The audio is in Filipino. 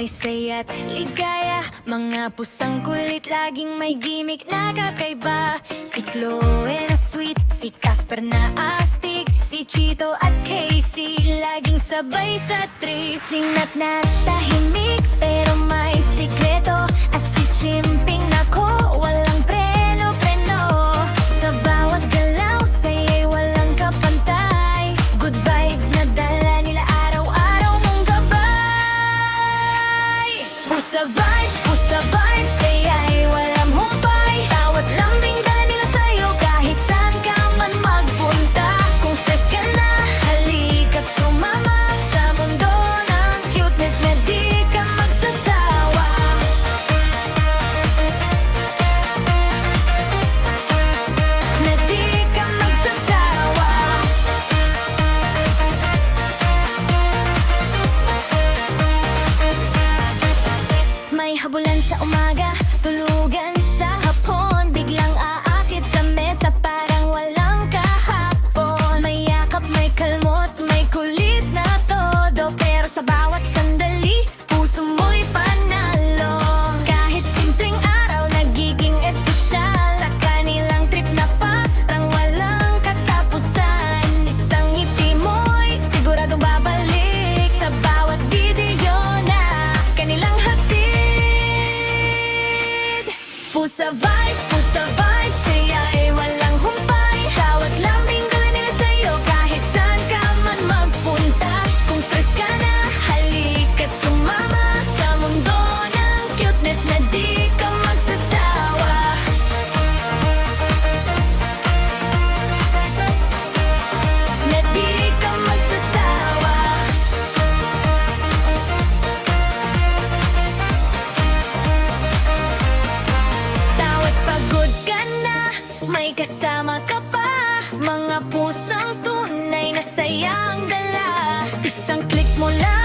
may saya't ligaya. Mga pusang kulit, laging may gimmick na kakaiba. Si Chloe na sweet, si Casper na astig, si Chito at Casey laging sabay sa Sinat na tahimik pero may sikreto. At si Chimping nako, walang preno-preno. Sa bawat galaw, saya'y walang kapantay. Good vibes na dala nila araw-araw mong gabay. Pusa vibes, saya'y walang humpay. Bawat lambing dala nila sa'yo kahit saan ka man magpunta. Kung stress ka na, halika't sumama sa mundo ng cuteness na di ka magsasawa. Na di ka magsasawa. May habulan sa umaga, tulugan sa hapon. Biglang aakit sa mesa parang walang kahapon. May yakap, may kalmot, may kulit na todo. Pero sa bawat sandali, puso mo'y panalo. Kahit simpleng araw, nagiging espesyal. Sa kanilang trip na parang walang katapusan. Isang ngiti mo'y siguradong babalik sa bawat video na kanilang hatid. Pusa vibes, saya'y walang humpay. Bawat lambing dala nila sa'yo kahit saan ka man magpunta. Kung stress ka na, halika't sumama sa mundo ng cuteness na di ka magsasawa. Na di ka magsasawa. Bawat pagod ka na, may kasama ka pa. Mga pusang tunay na sayang dala. Isang click mo lang